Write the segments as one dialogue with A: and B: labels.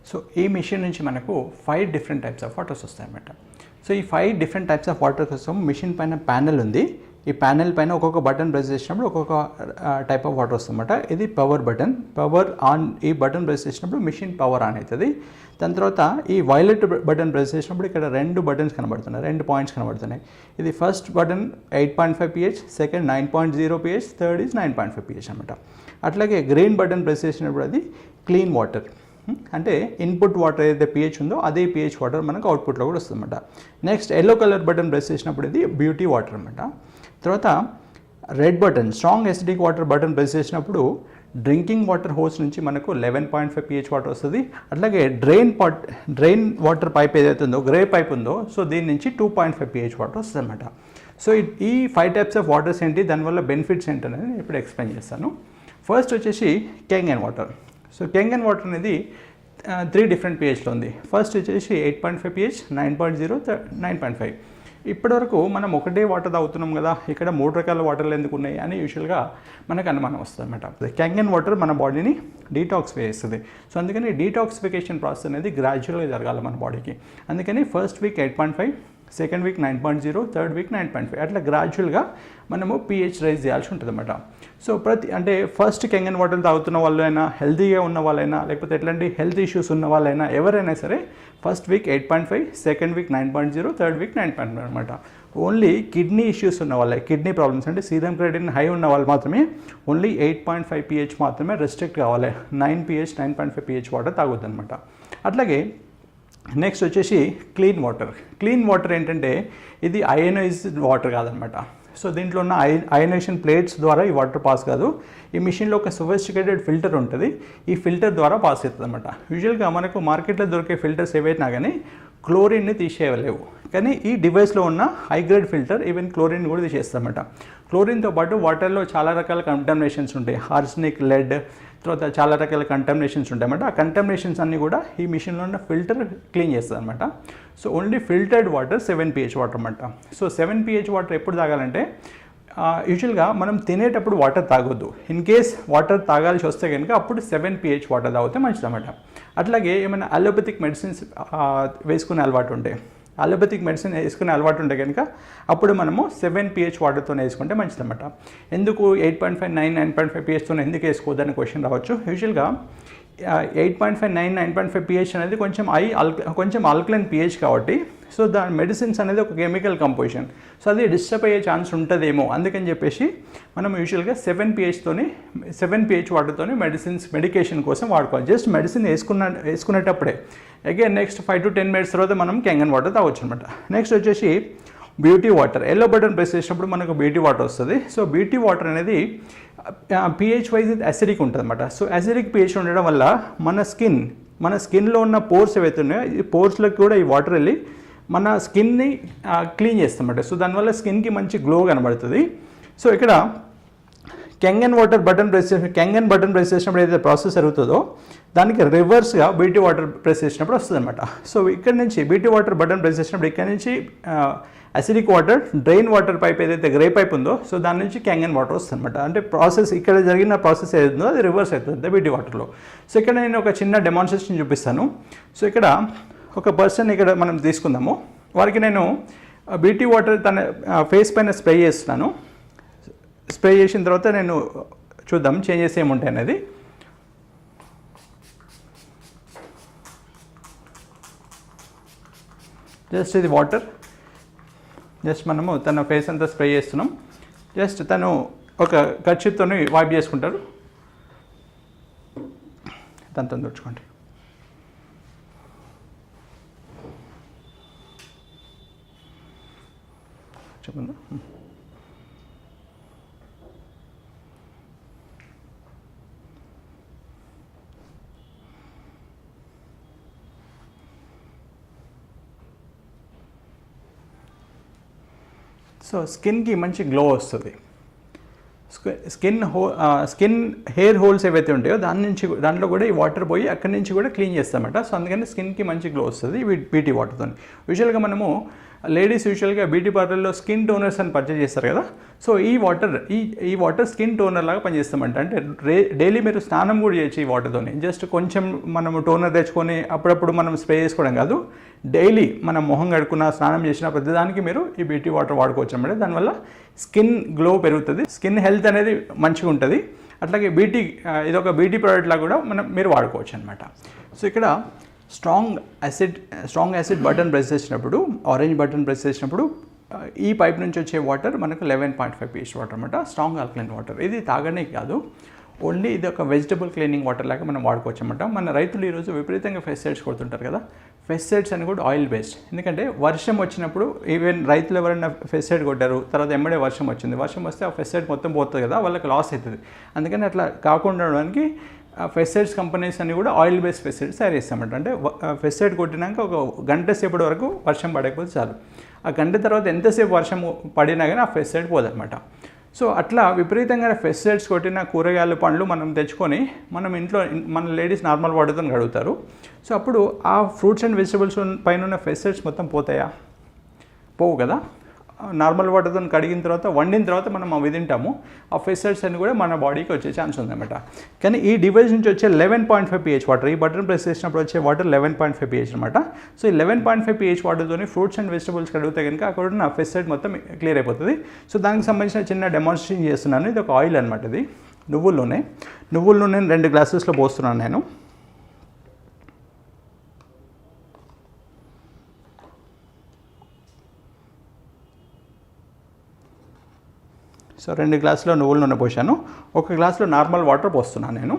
A: So ఈ machine నుంచి మనకు 5 డిఫరెంట్ టైప్స్ ఆఫ్ వాటర్స్ వస్తాయన్నమాట. సో ఈ 5 డిఫరెంట్ టైప్స్ ఆఫ్ వాటర్ కోసం మిషన్ పైన ప్యానెల్ ఉంది. ఈ ప్యానెల్ పైన ఒక్కొక్క బటన్ ప్రెస్ చేసినప్పుడు ఒక్కొక్క టైప్ ఆఫ్ వాటర్ వస్తుందన్నమాట. ఇది పవర్ బటన్. పవర్ ఆన్, ఈ బటన్ ప్రెస్ చేసినప్పుడు మిషన్ పవర్ ఆన్ అవుతుంది. దాని తర్వాత ఈ వైలెట్ బటన్ ప్రెస్ చేసినప్పుడు ఇక్కడ 2 బటన్స్ కనబడుతున్నాయి, 2 పాయింట్స్ కనబడుతున్నాయి. ఇది first button 8.5 pH, second 9.0 pH, third is 9.5 pH అనమాట. అట్లాగే గ్రీన్ బటన్ ప్రెస్ చేసినప్పుడు అది క్లీన్ వాటర్, అంటే ఇన్పుట్ వాటర్ ఏదైతే pH ఉందో అదే pH వాటర్ మనకు అవుట్పుట్లో కూడా వస్తుందన్నమాట. Next yellow colour button press చేసినప్పుడు ఇది బ్యూటీ వాటర్ అనమాట. తర్వాత red button strong acidic water button press చేసినప్పుడు డ్రింకింగ్ వాటర్ హోస్ నుంచి మనకు 11.5 pH వాటర్ వస్తుంది. అట్లాగే డ్రైన్ వాటర్ పైప్ ఏదైతే ఉందో, గ్రే పైప్ ఉందో, సో దీని నుంచి 2.5 pH వాటర్ వస్తుంది అనమాట. సో ఈ 5 టైప్స్ ఆఫ్ వాటర్స్ ఏంటి, దానివల్ల బెనిఫిట్స్ ఏంటనేది నేను ఇప్పుడు ఎక్స్ప్లెయిన్ చేస్తాను. ఫస్ట్ వచ్చేసి కెంగన్ వాటర్. సో కెంగన్ వాటర్ అనేది 3 డిఫరెంట్ pHలో ఉంది. ఫస్ట్ వచ్చేసి 8.5 pH, 9.0, 9.5. ఇప్పటివరకు మనం ఒకటే వాటర్ తాగుతున్నాం కదా, ఇక్కడ 3 రకాల వాటర్లు ఎందుకు ఉన్నాయి అని యూజువల్గా మనకు అనుమానం వస్తుంది అనమాట. కెంగన్ వాటర్ మన బాడీని డీటాక్సిఫై చేస్తుంది. సో అందుకని డీటాక్సిఫికేషన్ ప్రాసెస్ అనేది గ్రాడ్యువల్గా జరగాలి మన బాడీకి. అందుకని first week 8.5, second week 9.0, third week 9.5, అట్లా గ్రాడ్యువల్గా మనము pH రైజ్ చేయాల్సి ఉంటుంది అన్నమాట. సో అంటే ఫస్ట్ కెంగన్ వాటర్ తాగుతున్న వాళ్ళైనా, హెల్తీగా ఉన్న వాళ్ళైనా, లేకపోతే ఎట్లాంటి హెల్త్ ఇష్యూస్ ఉన్న వాళ్ళైనా, ఎవరైనా సరే first week 8.5, second week 9.0, third week 9.5 అనమాట. ఓన్లీ కిడ్నీ ఇష్యూస్ ఉన్న వాళ్ళే, కిడ్నీ ప్రాబ్లమ్స్ అంటే సీరం క్రియేటినిన్ హై ఉన్న వాళ్ళు మాత్రమే ఓన్లీ 8.5 pH మాత్రమే రెస్ట్రిక్ట్ కావాలి. 9 pH, 9.5 pH వాటర్ తాగొద్దు అనమాట. అట్లాగే నెక్స్ట్ వచ్చేసి క్లీన్ వాటర్. క్లీన్ వాటర్ ఏంటంటే ఇది అయనైజ్డ్ వాటర్ కాదనమాట. సో దీంట్లో ఉన్న అయనైజేషన్ ప్లేట్స్ ద్వారా ఈ వాటర్ పాస్ కాదు. ఈ మిషన్లో ఒక సొఫిస్టికేటెడ్ ఫిల్టర్ ఉంటుంది. ఈ ఫిల్టర్ ద్వారా పాస్ అవుతుంది అనమాట. యూజువల్గా మనకు మార్కెట్లో దొరికే ఫిల్టర్స్ ఏవైనా కానీ క్లోరిన్ని తీసేయలేవు, కానీ ఈ డివైస్లో ఉన్న high grade filter even chlorine కూడా తీసేస్తామన్నమాట. క్లోరిన్తో పాటు వాటర్లో చాలా రకాల కంటామినేషన్స్ ఉంటాయి, ఆర్సెనిక్, లెడ్, తర్వాత చాలా రకాల కంటామినేషన్స్ ఉంటాయన్నమాట. ఆ కంటామినేషన్స్ అన్నీ కూడా ఈ మిషన్లో ఉన్న ఫిల్టర్ క్లీన్ చేస్తుంది అనమాట. So only filtered water 7 pH water అనమాట. సో 7 pH వాటర్ ఎప్పుడు తాగాలంటే, యూజువల్గా మనం తినేటప్పుడు వాటర్ తాగొద్దు. ఇన్ కేస్ వాటర్ తాగాల్సి వస్తే కనుక అప్పుడు 7 pH వాటర్ తాగితే మంచిది అనమాట. అట్లాగే ఏమైనా అలోపతిక్ మెడిసిన్స్ వేసుకునే అలవాటు ఉంటాయి, అలోపతిక్ మెడిసిన్ వేసుకునే అలవాటు ఉంటే కనుక అప్పుడు మనము 7 pH వాటర్తో వేసుకుంటే మంచిదన్నమాట. ఎందుకు 8.5, 9, 9.5 pHతో ఎందుకు వేసుకోవద్దని క్వశ్చన్ రావచ్చు. యూజువల్గా 8.5, 9, 9.5 pH అనేది కొంచెం ఆల్కలైన్ pH కాబట్టి, సో దాని మెడిసిన్స్ అనేది ఒక కెమికల్ కంపోజిషన్, సో అది డిస్టర్బ్ అయ్యే ఛాన్స్ ఉంటుందేమో, అందుకని చెప్పేసి మనం యూజువల్గా 7 pH వాటర్తోని మెడికేషన్ కోసం వాడుకోవాలి. జస్ట్ మెడిసిన్ వేసుకునేటప్పుడే. అగైన్ నెక్స్ట్ 5 to 10 minutes తర్వాత మనం కెంగన్ వాటర్ తాగొచ్చు అనమాట. నెక్స్ట్ వచ్చేసి beauty water. Yellow button press చేసినప్పుడు మనకు బ్యూటీ వాటర్ వస్తుంది. సో బ్యూటీ వాటర్ అనేది pH వైజ్ అసిడిక్ ఉంటుంది అనమాట. సో అసిడిక్ pH ఉండడం వల్ల మన స్కిన్లో ఉన్న పోర్స్ ఏవైతే ఉన్నాయో ఈ పోర్స్లోకి కూడా ఈ వాటర్ వెళ్ళి మన స్కిన్ని క్లీన్ చేస్తామన్నమాట. సో దానివల్ల స్కిన్కి మంచి గ్లో కనబడుతుంది. సో ఇక్కడ కెంగన్ బటన్ ప్రెస్ చేసినప్పుడు ఏదైతే ప్రాసెస్ జరుగుతుందో దానికి రివర్స్గా బ్యూటీ వాటర్ ప్రెస్ చేసినప్పుడు వస్తుంది అనమాట. సో ఇక్కడ నుంచి బ్యూటీ వాటర్ బటన్ ప్రెస్ చేసినప్పుడు ఇక్కడ నుంచి acidic water, drain water pipe ఏదైతే గ్రే పైప్ ఉందో, సో దాని నుంచి కెంగన్ వాటర్ వస్తుంది అనమాట. అంటే ప్రాసెస్ ఇక్కడ జరిగిన ప్రాసెస్ ఏదైతుందో అది రివర్స్ అవుతుంది బ్యూటీ వాటర్లో. సో ఇక్కడ నేను ఒక చిన్న డెమాన్స్ట్రేషన్ చూపిస్తాను. సో ఇక్కడ ఒక పర్సన్ ఇక్కడ మనం తీసుకుందాము. వారికి నేను బ్యూటీ వాటర్ తన ఫేస్ పైన స్ప్రే చేస్తున్నాను. స్ప్రే చేసిన తర్వాత నేను చూద్దాం చేంజెస్ ఏముంటాయి అనేది. జస్ట్ ఇది వాటర్, జస్ట్ మనము తన ఫేస్ అంతా స్ప్రే చేస్తున్నాం. జస్ట్ తను ఒక కర్చీఫ్తో వైప్ చేసుకుంటారు. దాంతో తుడుచుకోండి. చెప్పండి. సో స్కిన్కి మంచి గ్లో వస్తుంది. స్కిన్ హెయిర్ హోల్స్ ఏవైతే ఉంటాయో దాంట్లో కూడా ఈ వాటర్ పోయి అక్కడి నుంచి కూడా క్లీన్ చేస్తామన్నమాట. సో అందుకని స్కిన్కి మంచి గ్లో వస్తుంది బ్యూటీ వాటర్తో. యూజువల్గా మనము లేడీస్ యూజువల్గా బ్యూటీ పార్లర్లో స్కిన్ టోనర్స్ అని పర్చేజ్ చేస్తారు కదా. సో ఈ వాటర్ స్కిన్ టోనర్ లాగా పనిచేస్తామంట. అంటే డైలీ మీరు స్నానం కూడా చేయొచ్చు ఈ వాటర్తోని. జస్ట్ కొంచెం మనము టోనర్ తెచ్చుకొని అప్పుడప్పుడు మనం స్ప్రే చేసుకోవడం కాదు, డైలీ మనం మొహం కడుక్కున్న స్నానం చేసిన ప్రతిదానికి మీరు ఈ బ్యూటీ వాటర్ వాడుకోవచ్చు అన్నమాట. దానివల్ల స్కిన్ గ్లో పెరుగుతుంది, స్కిన్ హెల్త్ అనేది మంచిగా ఉంటుంది. అట్లాగే ఇదొక బ్యూటీ ప్రోడక్ట్ లాగా కూడా మీరు వాడుకోవచ్చు అనమాట. సో ఇక్కడ స్ట్రాంగ్ యాసిడ్ బటన్ ప్రెస్ చేసినప్పుడు, ఆరెంజ్ బటన్ ప్రెస్ చేసినప్పుడు ఈ పైప్ నుంచి వచ్చే వాటర్ మనకు 11.5 pH వాటర్ అనమాట, స్ట్రాంగ్ ఆల్కలైన్ వాటర్. ఇది తాగడానికి కాదు, ఓన్లీ ఇది ఒక వెజిటబుల్ క్లీనింగ్ వాటర్ లాగా మనం వాడుకోవచ్చు అనమాట. మన రైతులు ఈరోజు విపరీతంగా పెస్టిసైడ్స్ కొడుతుంటారు కదా. పెస్టిసైడ్స్ అని కూడా ఆయిల్ బేస్డ్. ఎందుకంటే వర్షం వచ్చినప్పుడు ఈవెన్ రైతులు ఎవరైనా పెస్టిసైడ్ కొట్టారు, తర్వాత ఎమ్మడే వర్షం వచ్చింది, వర్షం వస్తే ఆ పెస్టిసైడ్ మొత్తం పోతుంది కదా, వాళ్ళకి లాస్ అవుతుంది. అందుకని అట్లా కాకుండా ఉండడానికి పెస్టిసైడ్స్ కంపెనీస్ అని కూడా ఆయిల్ బేస్డ్ పెస్టిసైడ్స్ తయారు చేస్తామంట. అంటే పెస్టిసైడ్ కొట్టినాక ఒక గంట సేపటి వరకు వర్షం పడకపోతే చాలు, ఆ గంట తర్వాత ఎంతసేపు వర్షం పడినా కానీ ఆ పెస్టిసైడ్ పోదన్నమాట. సో అట్లా విపరీతంగా పెస్టిసైడ్స్ కొట్టిన కూరగాయలు పండ్లు మనం తెచ్చుకొని మనం ఇంట్లో మన లేడీస్ నార్మల్ వాటర్తో కడుగుతారు. సో అప్పుడు ఆ ఫ్రూట్స్ అండ్ వెజిటబుల్స్ పైన ఉన్న పెస్టిసైడ్స్ మొత్తం పోతాయా? పోవు కదా. నార్మల్ వాటర్తో కడిగిన తర్వాత వండిన తర్వాత మనం అవి తింటాము, ఆ పెస్టిసైడ్స్ అన్ని కూడా మన బాడీకి వచ్చే ఛాన్స్ ఉందన్నమాట. కానీ ఈ డివైస్ నుంచి వచ్చే 11.5 pH వాటర్, ఈ బటన్ ప్రెస్ చేసినప్పుడు వచ్చే వాటర్ 11.5 pH అనమాట. సో ఈ 11.5 pH వాటర్తోని ఫ్రూట్స్ అండ్ వెజిటబుల్స్ కడిగితే కనుక అక్కడ ఉన్న పెస్టిసైడ్ మొత్తం క్లియర్ అయిపోతుంది. సో దానికి సంబంధించిన చిన్న డెమాన్స్ట్రేషన్ చేస్తున్నాను. ఇది ఒక ఆయిల్ అనమాట, ఇది నువ్వుల నూనె 2 గ్లాసెస్లో పోస్తున్నాను నేను. సో 2 గ్లాసులో నువ్వుల నూనె పోసాను, 1 గ్లాసులో నార్మల్ వాటర్ పోస్తున్నాను నేను.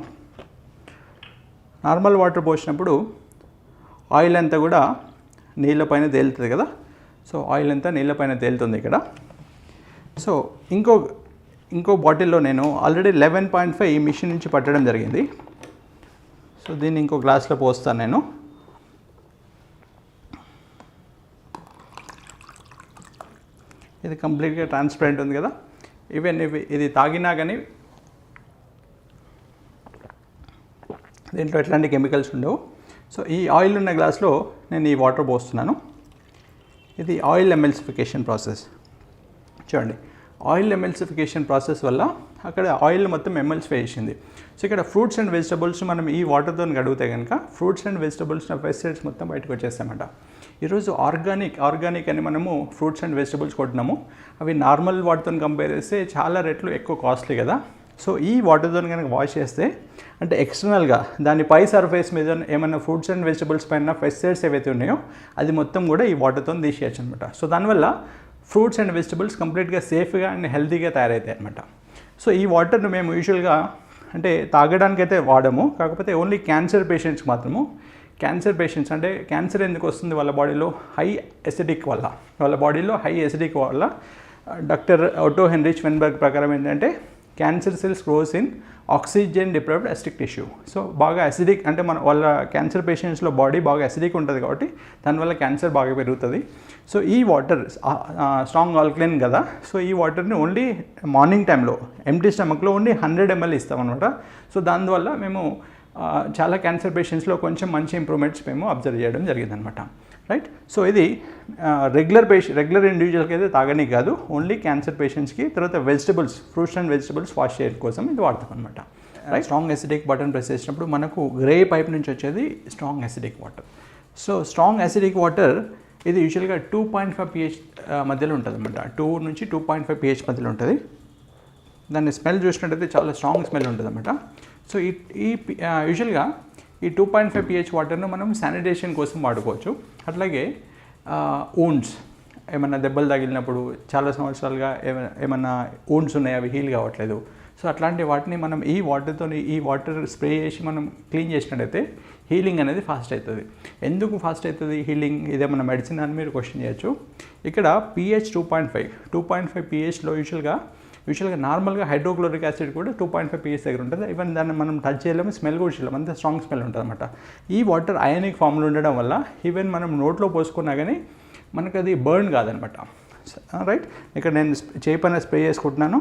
A: నార్మల్ వాటర్ పోసినప్పుడు ఆయిల్ అంతా కూడా నీళ్ళపైన తేలుతుంది కదా. సో ఆయిల్ అంతా నీళ్ళపైన తేలుతుంది ఇక్కడ. సో ఇంకో బాటిల్లో నేను ఆల్రెడీ 11.5 ఈ మిషన్ నుంచి పట్టడం జరిగింది. సో దీన్ని ఇంకో గ్లాస్లో పోస్తాను నేను. ఇది కంప్లీట్గా ట్రాన్స్పరెంట్ ఉంది కదా. ఈవెన్ ఇది తాగినా కానీ దీంట్లో ఎట్లాంటి కెమికల్స్ ఉండవు. సో ఈ ఆయిల్ ఉన్న గ్లాస్లో నేను ఈ వాటర్ పోస్తున్నాను. ఇది ఆయిల్ ఎమెల్సిఫికేషన్ ప్రాసెస్. చూడండి, ఆయిల్ ఎమెల్సిఫికేషన్ ప్రాసెస్ వల్ల అక్కడ ఆయిల్ మొత్తం ఎమెల్సిఫై చేసింది. సో ఇక్కడ ఫ్రూట్స్ అండ్ వెజిటబుల్స్ మనం ఈ వాటర్తో కడిగితే కనుక ఫ్రూట్స్ అండ్ వెజిటబుల్స్ పెస్టిసైడ్స్ మొత్తం బయటకు వచ్చేస్తామన్నమాట. ఈరోజు ఆర్గానిక్ అని మనము ఫ్రూట్స్ అండ్ వెజిటబుల్స్ కొట్టినాము, అవి నార్మల్ వాటర్తో కంపేర్ చేస్తే చాలా రెట్లు ఎక్కువ కాస్ట్లీ కదా. సో ఈ వాటర్తో కనుక వాష్ చేస్తే, అంటే ఎక్స్టర్నల్గా దాని పై సర్ఫేస్ మీద ఏమైనా ఫ్రూట్స్ అండ్ వెజిటబుల్స్ పైన పెస్టిసైడ్స్ ఏవైతే ఉన్నాయో అది మొత్తం కూడా ఈ వాటర్తో తీసేయచ్చు అనమాట. సో దానివల్ల ఫ్రూట్స్ అండ్ వెజిటబుల్స్ కంప్లీట్గా సేఫ్గా అండ్ హెల్తీగా తయారవుతాయి అనమాట. సో ఈ వాటర్ను మేము యూజువల్గా అంటే తాగడానికైతే వాడము, కాకపోతే ఓన్లీ క్యాన్సర్ పేషెంట్స్కి మాత్రము. క్యాన్సర్ పేషెంట్స్ అంటే క్యాన్సర్ ఎందుకు వస్తుంది, వాళ్ళ బాడీలో హై ఎసిడిక్ వల్ల డాక్టర్ ఒటో హెన్రిచ్ వెన్బర్గ్ ప్రకారం ఏంటంటే cancer cells gross in oxygen deprived acidic tissue. So బాగా అసిడిక్ అంటే వాళ్ళ క్యాన్సర్ పేషెంట్స్లో బాడీ బాగా అసిడిక్ ఉంటుంది కాబట్టి దానివల్ల క్యాన్సర్ బాగా పెరుగుతుంది. సో ఈ వాటర్ స్ట్రాంగ్ ఆల్కలైన్ కదా. సో ఈ వాటర్ని ఓన్లీ మార్నింగ్ టైంలో ఎంప్టీ స్టమక్లో ఓన్లీ 100 ml ఇస్తామన్నమాట. సో దానివల్ల మేము చాలా క్యాన్సర్ పేషెంట్స్లో కొంచెం మంచి ఇంప్రూవ్మెంట్స్ మేము అబ్జర్వ్ చేయడం జరిగిందనమాట. రైట్. సో ఇది రెగ్యులర్ ఇండివిజువల్కి అయితే తాగడానికి కాదు, ఓన్లీ క్యాన్సర్ పేషెంట్స్కి, తర్వాత ఫ్రూట్స్ అండ్ వెజిటబుల్స్ వాష్ చేయడం కోసం ఇది వాడతాం అనమాట. Right. Strong acidic button press చేసినప్పుడు మనకు గ్రే పైప్ నుంచి వచ్చేది strong acidic water. So strong acidic water ఇది యూజువల్గా 2.5 pH మధ్యలో ఉంటుంది అనమాట. 2 నుంచి 2.5 pH మధ్యలో ఉంటుంది. దాన్ని స్మెల్ చూసినట్టయితే చాలా స్ట్రాంగ్ స్మెల్ ఉంటుంది అనమాట. సో యూజువల్గా ఈ 2.5 pH వాటర్ను మనం శానిటేషన్ కోసం వాడుకోవచ్చు. అట్లాగే ఊండ్స్, ఏమన్నా దెబ్బలు తగిలినప్పుడు చాలా సంవత్సరాలుగా ఏమన్నా ఊండ్స్ ఉన్నాయి, అవి హీల్ కావట్లేదు, సో అట్లాంటి వాటిని మనం ఈ వాటర్ స్ప్రే చేసి మనం క్లీన్ చేసినట్టయితే హీలింగ్ అనేది ఫాస్ట్ అవుతుంది. ఎందుకు ఫాస్ట్ అవుతుంది హీలింగ్, ఇదేమన్నా మెడిసిన్ అని మీరు క్వశ్చన్ చేయొచ్చు. ఇక్కడ pH 2.5 pHలో యూజువల్గా నార్మల్గా హైడ్రోక్లోరిక్ యాసిడ్ కూడా 2.5 pH దగ్గర ఉంటుంది. ఈవెన్ దాన్ని మనం టచ్ చేయలేము, స్మెల్ కూడా చేయలేము, అంత స్ట్రాంగ్ స్మెల్ ఉంటుంది అనమాట. ఈ వాటర్ అయానిక్ ఫామ్లో ఉండడం వల్ల ఈవెన్ మనం నోట్లో పోసుకున్నా కానీ మనకు అది బర్న్ కాదనమాట. రైట్. ఇక్కడ నేను చేయి పైన స్ప్రే చేసుకుంటున్నాను.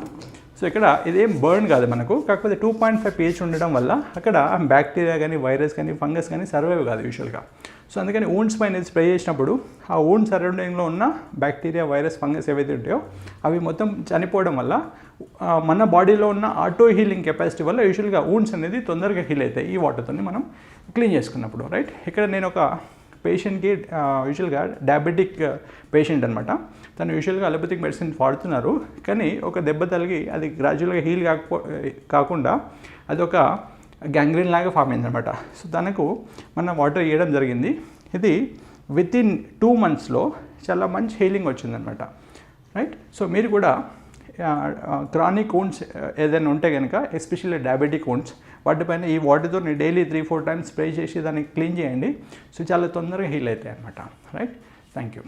A: సో ఇక్కడ ఇదేం బర్న్ కాదు మనకు, కాకపోతే 2.5 pH ఉండడం వల్ల అక్కడ బ్యాక్టీరియా కానీ వైరస్ కానీ ఫంగస్ కానీ సర్వైవ్ కాదు యూజువల్గా. సో అందుకని ఊండ్స్ పైన స్ప్రే చేసినప్పుడు ఆ ఊండ్ సరౌండింగ్లో ఉన్న బ్యాక్టీరియా వైరస్ ఫంగస్ ఏవైతే ఉంటాయో అవి మొత్తం చనిపోవడం వల్ల మన బాడీలో ఉన్న ఆటో హీలింగ్ కెపాసిటీ వల్ల యూజువల్గా ఊండ్స్ అనేది తొందరగా హీల్ అవుతాయి ఈ వాటర్తో మనం క్లీన్ చేసుకున్నప్పుడు, రైట్. ఇక్కడ నేను ఒక పేషెంట్కి యూజువల్గా డయాబెటిక్ పేషెంట్ అనమాట. తను యూజువల్గా అలోపతిక్ మెడిసిన్ వాడుతున్నారు, కానీ ఒక దెబ్బ తగిలి అది గ్రాడ్యువల్గా హీల్ కాకుండా అది ఒక గ్యాంగ్రీన్ లాగా ఫామ్ అయింది అనమాట. సో తనకు మనం వాటర్ ఇవ్వడం జరిగింది. ఇది వితిన్ 2 monthsలో చాలా మంచి హీలింగ్ వచ్చిందనమాట, రైట్. సో మీరు కూడా క్రానిక్ వూండ్స్ ఏదైనా ఉంటే కనుక, ఎస్పెషల్లీ డయాబెటిక్ వూండ్స్, వాటిపైన ఈ వాటర్తో డైలీ 3-4 times స్ప్రే చేసి దాన్ని క్లీన్ చేయండి. సో చాలా తొందరగా హీల్ అవుతాయి అనమాట, రైట్. Thank you.